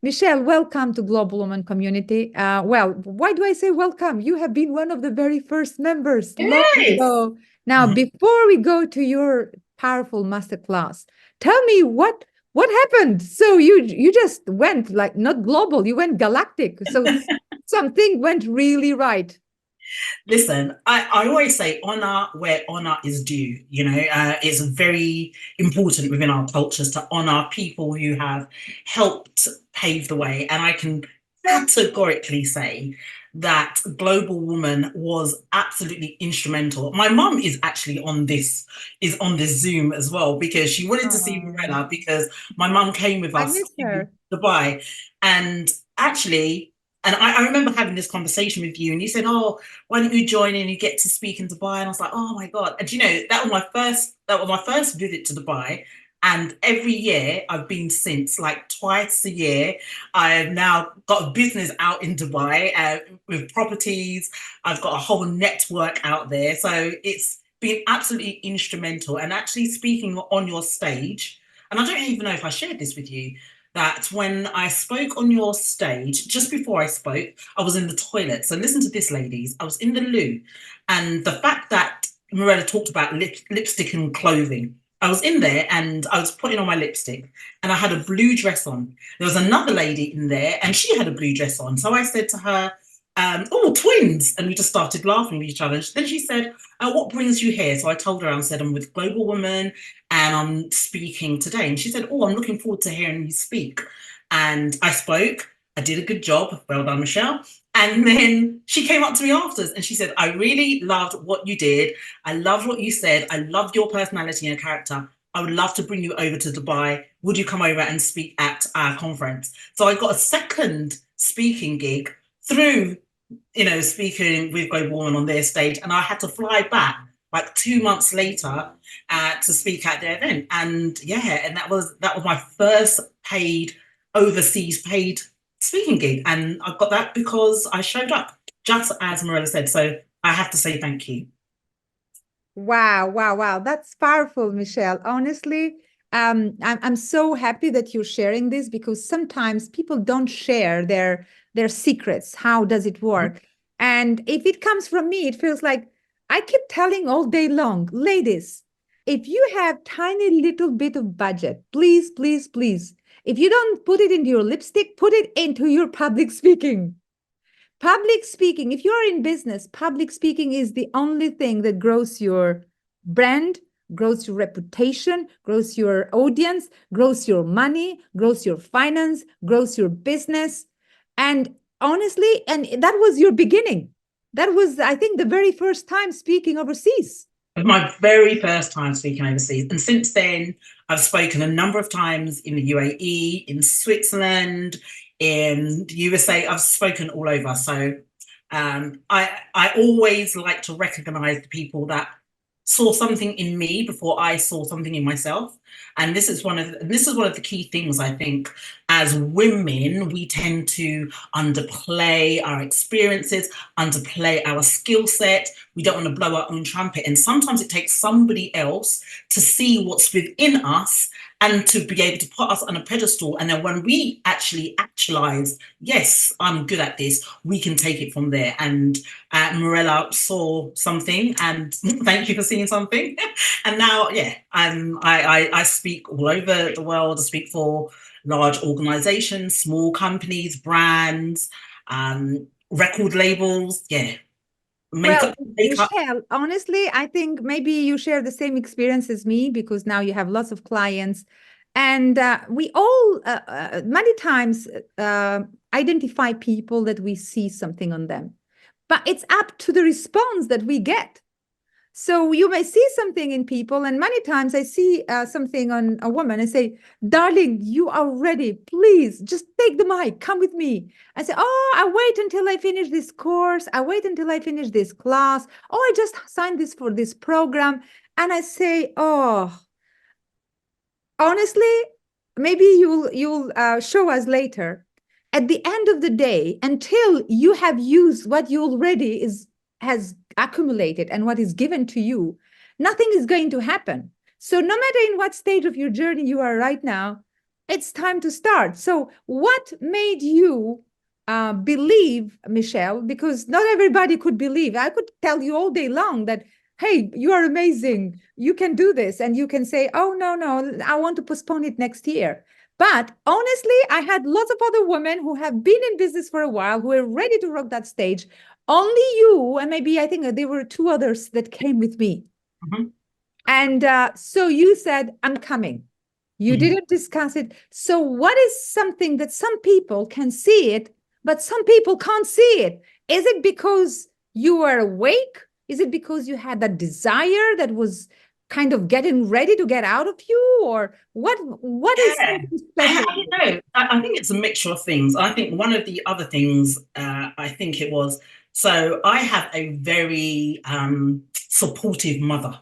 Michelle, welcome to Global Woman Community. Well, why do I say welcome? You have been one of the very first members long Yes. ago. Now, before we go to your powerful masterclass, tell me what happened. So you just went like not global, you went galactic. So something went really right. Listen, I always say honor where honor is due. It's very important within our cultures to honor people who have helped pave the way. And I can categorically say that Global Woman was absolutely instrumental. My mum is actually is on this Zoom as well because she wanted to see Oh, Mirela because my mum came with I us miss to her. Dubai. And actually, and I remember having this conversation with you, and you said, "Oh, why don't you join in? You get to speak in Dubai." And I was like, "Oh my god!" And that was my first visit to Dubai. And every year I've been since, like twice a year. I've now got a business out in Dubai with properties. I've got a whole network out there, so it's been absolutely instrumental. And actually speaking on your stage, and I don't even know if I shared this with you, that when I spoke on your stage, just before I spoke, I was in the toilet. So listen to this, ladies. I was in the loo. And the fact that Mirela talked about lipstick and clothing, I was in there and I was putting on my lipstick and I had a blue dress on. There was another lady in there and she had a blue dress on. So I said to her, "Oh, twins." And we just started laughing with each other. Then she said, "What brings you here?" So I told her, I said, "I'm with Global Woman and I'm speaking today." And she said, "Oh, I'm looking forward to hearing you speak." And I spoke. I did a good job. Well done, Michelle. And then she came up to me afterwards and she said, "I really loved what you did. I loved what you said. I loved your personality and character. I would love to bring you over to Dubai. Would you come over and speak at our conference?" So I got a second speaking gig through, speaking with Global Woman on their stage. And I had to fly back like 2 months later to speak at their event. And yeah, and that was my first overseas paid speaking gig. And I got that because I showed up, just as Mirela said. So I have to say thank you. Wow, wow, wow. That's powerful, Michelle. Honestly, I'm so happy that you're sharing this because sometimes people don't share their secrets. How does it work? And if it comes from me, it feels like I keep telling all day long, ladies, if you have tiny little bit of budget, please, please, please, if you don't put it into your lipstick, put it into your public speaking. Public speaking, if you're in business, public speaking is the only thing that grows your brand, grows your reputation, grows your audience, grows your money, grows your finance, grows your business. And honestly, and that was your beginning. That was, I think, the very first time speaking overseas. My very first time speaking overseas. And since then, I've spoken a number of times in the UAE, in Switzerland, in the USA. I've spoken all over. So I always like to recognize the people that saw something in me before I saw something in myself. And this is one of the key things, I think. As women, we tend to underplay our experiences, underplay our skill set. We don't want to blow our own trumpet. And sometimes it takes somebody else to see what's within us and to be able to put us on a pedestal. And then when we actually actualize, yes, I'm good at this, we can take it from there. And Mirela saw something, and thank you for seeing something. And now, yeah, I speak all over the world. I speak for large organizations, small companies, brands, record labels, yeah, Well, makeup. Michelle, honestly, I think maybe you share the same experience as me because now you have lots of clients. And we all, many times, identify people that we see something on them. But it's up to the response that we get. So you may see something in people, and many times I see something on a woman and say, "Darling, you are ready. Please just take the mic. Come with me." I say, "Oh, I wait until I finish this course. I wait until I finish this class. Oh, I just signed this for this program." And I say, "Oh, honestly, maybe you'll show us later." At the end of the day, until you have used what you already is has accumulated and what is given to you, nothing is going to happen. So no matter in what stage of your journey you are right now, it's time to start. So what made you believe, Michelle? Because not everybody could believe. I could tell you all day long that, hey, you are amazing. You can do this. And you can say, oh, no, no, I want to postpone it next year. But honestly, I had lots of other women who have been in business for a while, who are ready to rock that stage. Only you, and maybe I think there were two others that came with me. Mhm. And so you said, I'm coming. You Mhm. didn't discuss it. So, what is something that some people can see it, but some people can't see it? Is it because you were awake? Is it because you had that desire that was kind of getting ready to get out of you? Or what is Yeah, something special? I don't know. I think it's a mixture of things. I think one of the other things, I think it was, so I have a very supportive mother.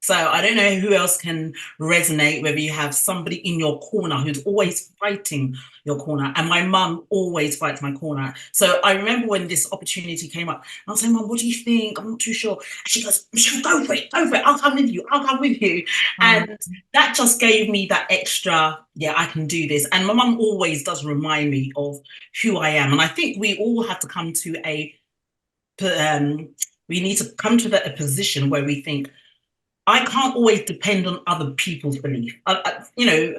So I don't know who else can resonate, whether you have somebody in your corner who's always fighting your corner. And my mum always fights my corner. So I remember when this opportunity came up, I was saying, Mum, what do you think? I'm not too sure. And she goes, Michelle, go for it, go for it. I'll come with you. I'll come with you. Um, And that just gave me that extra, yeah, I can do this. And my mum always does remind me of who I am. And I think we all have to come to um, we need to come to a position where we think, I can't always depend on other people's belief.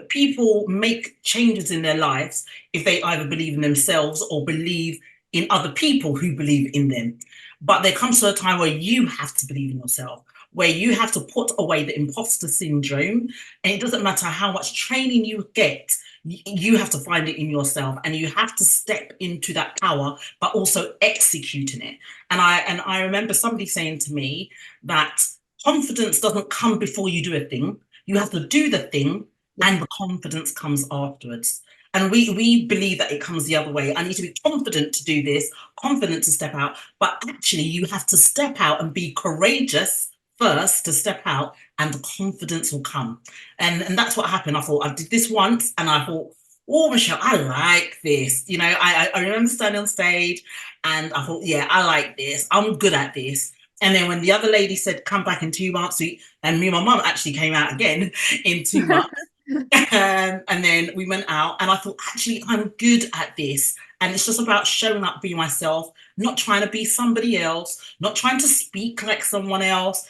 People make changes in their lives if they either believe in themselves or believe in other people who believe in them. But there comes to a time where you have to believe in yourself, where you have to put away the imposter syndrome. And it doesn't matter how much training you get, you have to find it in yourself and you have to step into that power, but also executing it. And I remember somebody saying to me that confidence doesn't come before you do a thing. You have to do the thing, yeah. and the confidence comes afterwards. And we believe that it comes the other way. I need to be confident to do this, confident to step out. But actually, you have to step out and be courageous first to step out, and the confidence will come. And that's what happened. I thought I did this once, and I thought, oh, Michelle, I like this. I remember standing on stage, and I thought, yeah, I like this. I'm good at this. And then when the other lady said, come back in 2 months, and me and my mum actually came out again in 2 months. And then we went out, and I thought, actually, I'm good at this. And it's just about showing up, being myself, not trying to be somebody else, not trying to speak like someone else.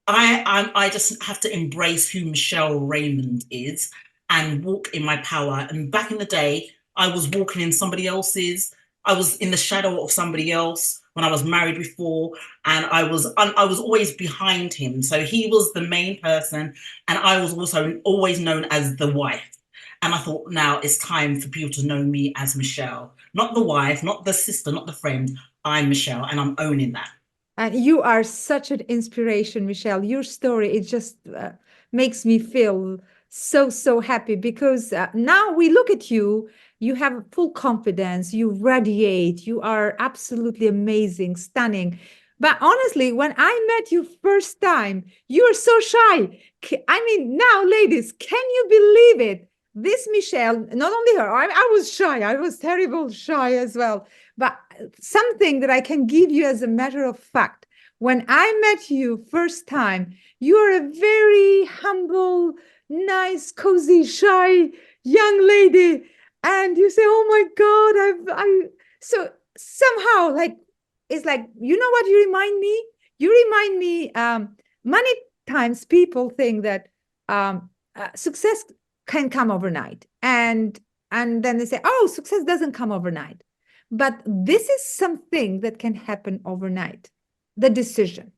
I just have to embrace who Michelle Raymond is and walk in my power. And back in the day, I was walking in somebody else's. I was in the shadow of somebody else when I was married before, and I was always behind him. So he was the main person, and I was also always known as the wife. And I thought, now it's time for people to know me as Michelle, not the wife, not the sister, not the friend. I'm Michelle, and I'm owning that. And you are such an inspiration, Michelle. Your story, it just makes me feel so, so happy because now we look at you, you have full confidence, you radiate, you are absolutely amazing, stunning. But honestly, when I met you first time, you were so shy. I mean, now, ladies, can you believe it? This Michelle, not only her, I was shy, I was terrible shy as well. But something that I can give you as a matter of fact. When I met you first time, you are a very humble, nice, cozy, shy young lady. And you say, oh my God, so somehow like, it's like, you know what you remind me? You remind me, many times people think that success can come overnight. And then they say, oh, success doesn't come overnight. But this is something that can happen overnight, the decision.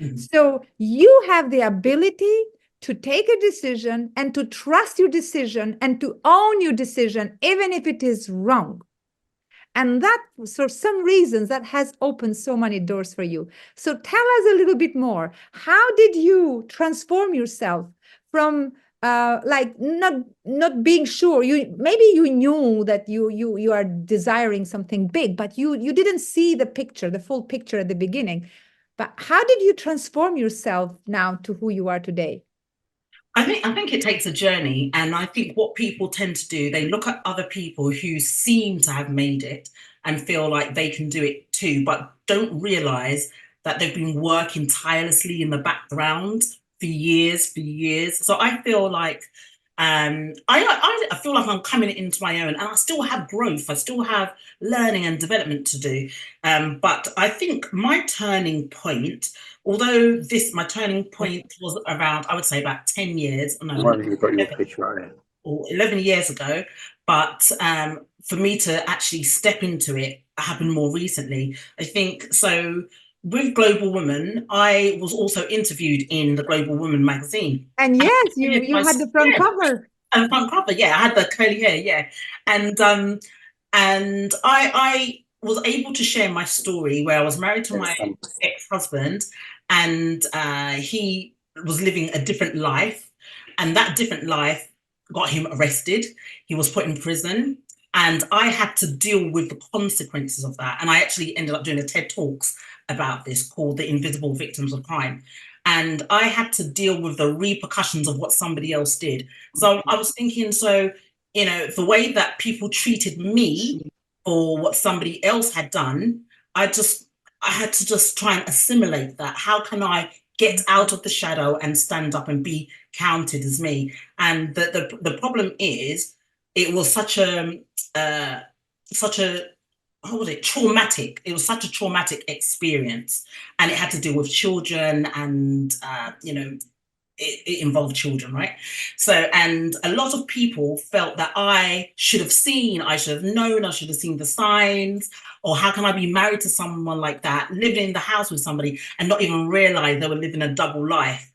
Mhm. So you have the ability to take a decision and to trust your decision and to own your decision, even if it is wrong. And that, for some reasons, that has opened so many doors for you. So tell us a little bit more. How did you transform yourself from like not being sure? You maybe you knew that you are desiring something big, but you didn't see the picture, the full picture at the beginning. But how did you transform yourself now to who you are today? I think it takes a journey, and I think what people tend to do, they look at other people who seem to have made it and feel like they can do it too, but don't realize that they've been working tirelessly in the background for for years, for years. So I feel like I feel like I'm coming into my own, and I still have growth. I still have learning and development to do. But I think my turning point, although my turning point was around, I would say about 10 years, no, Why have you got your picture on it? or 11 years ago. But for me to actually step into it happened more recently. I think so. With Global Woman, I was also interviewed in the Global Woman magazine. And yes, you had the front cover. And front cover, yeah. I had the curly hair, yeah. And I was able to share my story where I was married to my ex-husband, and he was living a different life, and that different life got him arrested. He was put in prison, and I had to deal with the consequences of that. And I actually ended up doing a TED Talks about this called The Invisible Victims of Crime. And I had to deal with the repercussions of what somebody else did. So I was thinking, so, you know, the way that people treated me for what somebody else had done, I had to just try and assimilate that. How can I get out of the shadow and stand up and be counted as me? And the problem is, it was such a how was it, traumatic. It was such a traumatic experience, and it had to do with children, and you know, it involved children, right? So, and a lot of people felt that I should have seen, I should have known, I should have seen the signs, or how can I be married to someone like that, living in the house with somebody and not even realize they were living a double life?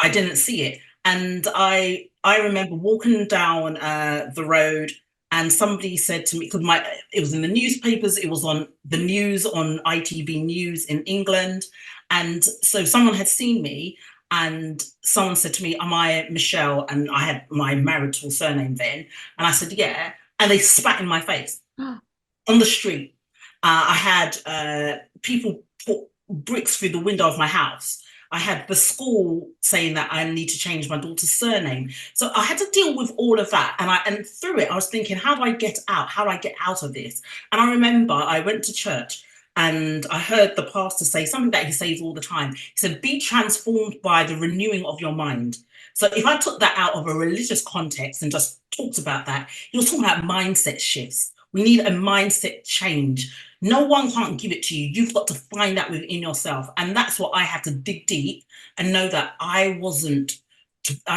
I didn't see it. And I remember walking down the road, and somebody said to me, because it was in the newspapers, it was on the news, on ITV News in England. And so someone had seen me, and someone said to me, am I Michelle? And I had my marital surname then. And I said, yeah. And they spat in my face on the street. I had people put bricks through the window of my house. I had the school saying that I need to change my daughter's surname. So I had to deal with all of that. And through it, I was thinking, how do I get out? How do I get out of this? And I remember I went to church, and I heard the pastor say something that he says all the time. He said, be transformed by the renewing of your mind. So if I took that out of a religious context and just talked about that, he was talking about mindset shifts. We need a mindset change. No one can't give it to you. You've got to find that within yourself. And that's what I had to dig deep and know that I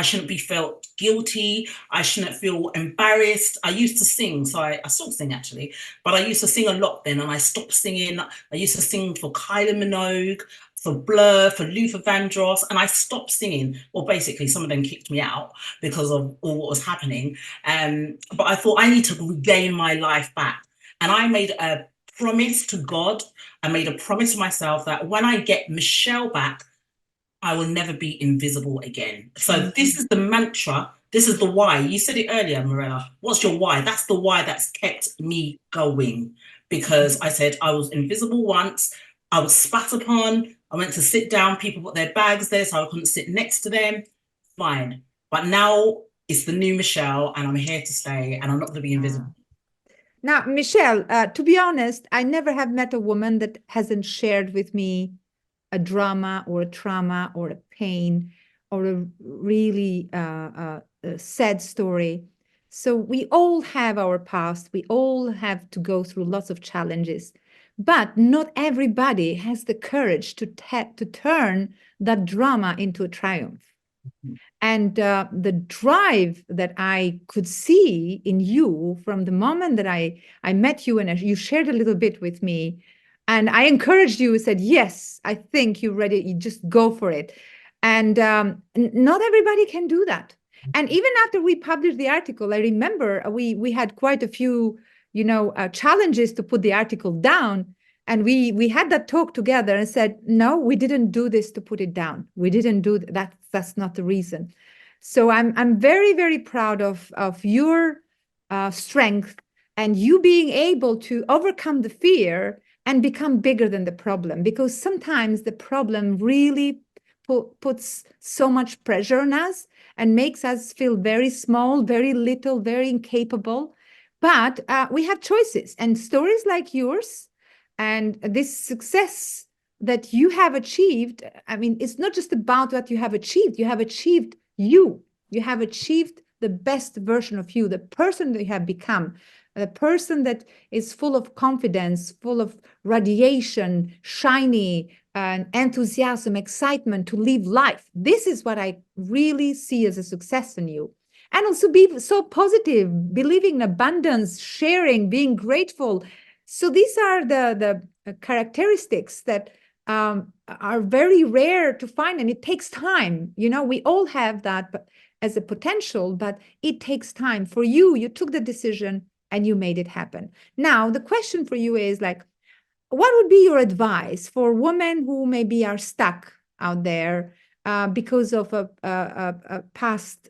shouldn't be felt guilty. I shouldn't feel embarrassed. I used to sing, so I still sing actually, but I used to sing a lot then, and I stopped singing. I used to sing for Kylie Minogue, for Blur, for Luther Vandross, and I stopped singing. Well, basically, some of them kicked me out because of all what was happening. But I thought I need to regain my life back. And I made a promise to God. I made a promise to myself that when I get Michelle back, I will never be invisible again. So this is the mantra. This is the why. You said it earlier, Mirela. What's your why? That's the why that's kept me going. Because I said I was invisible once. I was spat upon. I went to sit down. People put their bags there so I couldn't sit next to them. Fine. But now it's the new Michelle, and I'm here to stay, and I'm not going to be invisible. Now, Michelle, to be honest, I never have met a woman that hasn't shared with me a drama or a trauma or a pain or a really a sad story. So we all have our past. We all have to go through lots of challenges, but not everybody has the courage to turn that drama into a triumph. And the drive that I could see in you from the moment that I met you and you shared a little bit with me, and I encouraged you, said, yes, I think you're ready. You just go for it. And not everybody can do that. And even after we published the article, I remember we had quite a few, challenges to put the article down. And we had that talk together and said, no, we didn't do this to put it down. We didn't do that. That's not the reason. So I'm very, very proud of your strength and you being able to overcome the fear and become bigger than the problem, because sometimes the problem really puts so much pressure on us and makes us feel very small, very little, very incapable. But we have choices, and stories like yours and this success that you have achieved. I mean, it's not just about what you have achieved. You have achieved you. You have achieved the best version of you, the person that you have become, the person that is full of confidence, full of radiation, shiny, and enthusiasm, excitement to live life. This is what I really see as a success in you. And also be so positive, believing in abundance, sharing, being grateful. So these are the characteristics that are very rare to find, and it takes time. You know, we all have that as a potential, but it takes time. For you, you took the decision and you made it happen. Now, the question for you is like, what would be your advice for women who maybe are stuck out there because of a past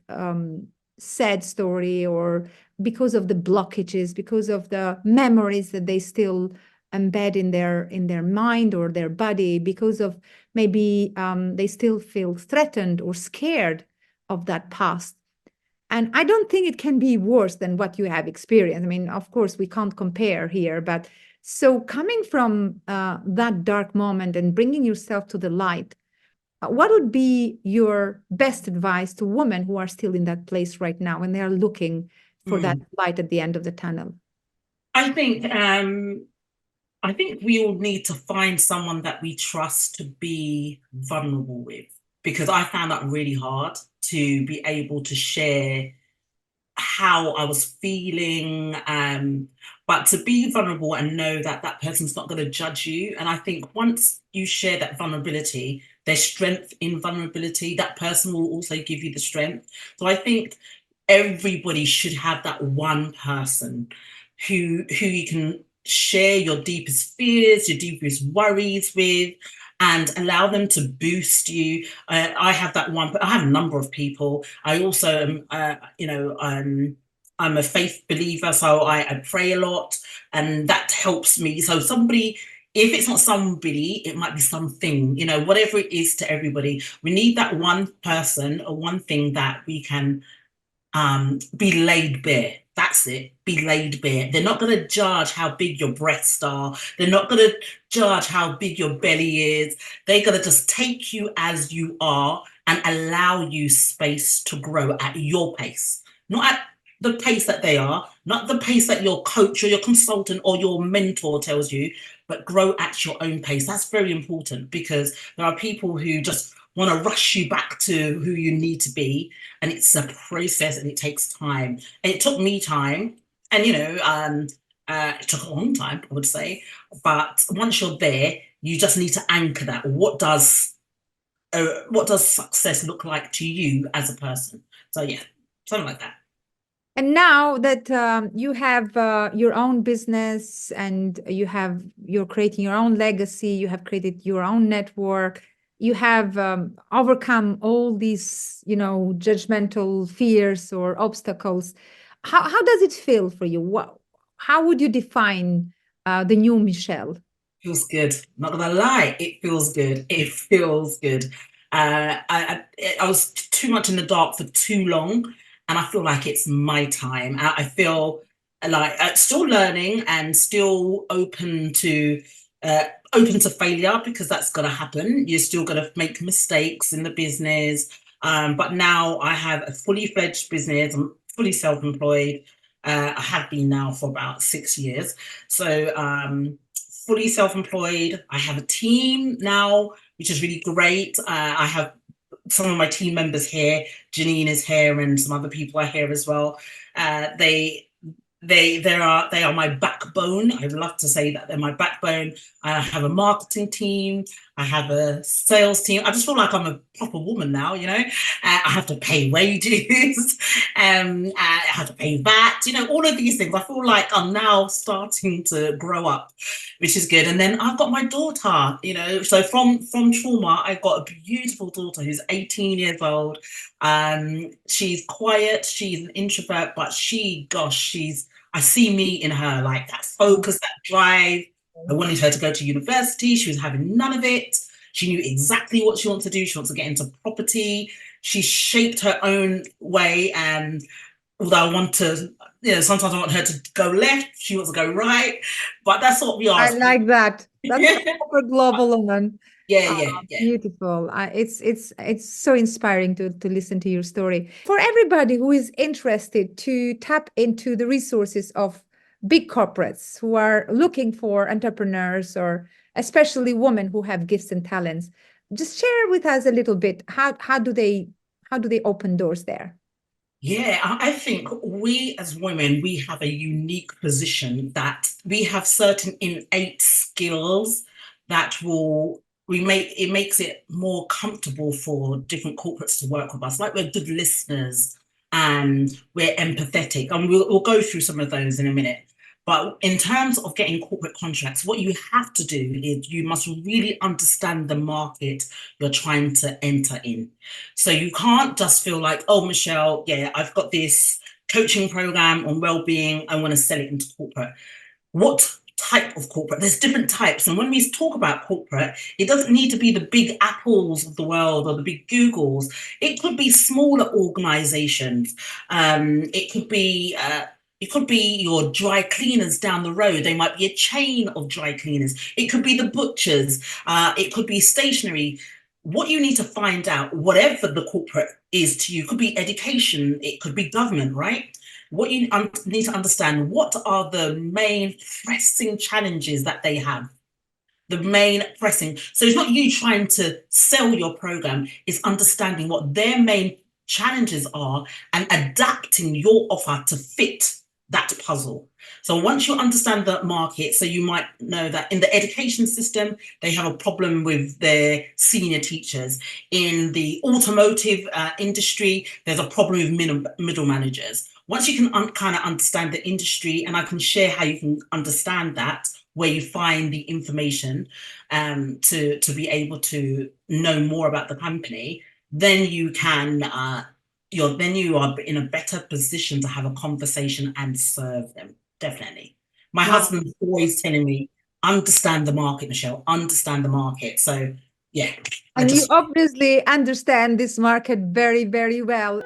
sad story, or because of the blockages, because of the memories that they still embed in their mind or their body, because of maybe they still feel threatened or scared of that past? And I don't think it can be worse than what you have experienced. I mean, of course, we can't compare here, but so coming from that dark moment and bringing yourself to the light, what would be your best advice to women who are still in that place right now and they are looking for that light at the end of the tunnel? I think we all need to find someone that we trust to be vulnerable with, because I found that really hard to be able to share how I was feeling, but to be vulnerable and know that that person's not going to judge you. And I think once you share that vulnerability, there's strength in vulnerability. That person will also give you the strength. So I think everybody should have that one person who you can share your deepest fears, your deepest worries with, and allow them to boost you. I have that one. I have a number of people. I also am, I'm a faith believer, so I pray a lot, and that helps me. So somebody, if it's not somebody, it might be something, whatever it is to everybody. We need that one person or one thing that we can be laid bare. That's it. Be laid bare. They're not going to judge how big your breasts are. They're not going to judge how big your belly is. They're going to just take you as you are and allow you space to grow at your pace, not at the pace that they are, not the pace that your coach or your consultant or your mentor tells you, but grow at your own pace. That's very important, because there are people who just want to rush you back to who you need to be, and it's a process and it takes time. And it took me time, and it took a long time, I would say. But once you're there, you just need to anchor that. What does success look like to you as a person? So yeah, something like that. And now that you have your own business and you're creating your own legacy, you have created your own network, you have overcome all these, judgmental fears or obstacles. How does it feel for you? How would you define the new Michelle? Feels good. Not gonna lie, it feels good. It feels good. I was too much in the dark for too long, and I feel like it's my time. I feel like still learning and still open to failure, because that's gonna happen. You're still gonna make mistakes in the business. But now I have a fully fledged business. I'm fully self-employed. I have been now for about 6 years. So fully self-employed. I have a team now, which is really great. I have some of my team members here. Janine is here, and some other people are here as well. They are my backbone. I love to say that they're my backbone. I have a marketing team. I have a sales team. I just feel like I'm a proper woman now, I have to pay wages. I have to pay VAT, all of these things. I feel like I'm now starting to grow up, which is good. And then I've got my daughter, so from trauma, I've got a beautiful daughter who's 18 years old. She's quiet. She's an introvert, but I see me in her, like that focus, that drive. I wanted her to go to university. She was having none of it. She knew exactly what she wants to do. She wants to get into property. She shaped her own way. And although I want to, sometimes I want her to go left, she wants to go right. But that's what we are. I like that. That's a super global woman. Yeah. Beautiful. It's so inspiring to listen to your story. For everybody who is interested to tap into the resources of big corporates who are looking for entrepreneurs, or especially women who have gifts and talents, just share with us a little bit. How do they open doors there? Yeah, I think we as women, we have a unique position that we have certain innate skills that it makes it more comfortable for different corporates to work with us. Like, we're good listeners and we're empathetic, and we'll go through some of those in a minute. But in terms of getting corporate contracts, what you have to do is you must really understand the market you're trying to enter in. So you can't just feel like, oh, Michelle, yeah, I've got this coaching program on well-being, I want to sell it into corporate. What type of corporate? There's different types. And when we talk about corporate, it doesn't need to be the big Apples of the world or the big Googles. It could be smaller organizations. It could be your dry cleaners down the road. They might be a chain of dry cleaners. It could be the butchers. It could be stationery. What you need to find out, whatever the corporate is to you, could be education, it could be government, right? What you need to understand, what are the main pressing challenges that they have? The main pressing. So it's not you trying to sell your program, it's understanding what their main challenges are and adapting your offer to fit that puzzle. So once you understand the market, so you might know that in the education system, they have a problem with their senior teachers. In the automotive industry, there's a problem with middle managers. Once you can kind of understand the industry, and I can share how you can understand that, where you find the information to be able to know more about the company, then you can then you are in a better position to have a conversation and serve them. Definitely. My husband's always telling me, understand the market, Michelle, understand the market. So yeah. And you obviously understand this market very, very well.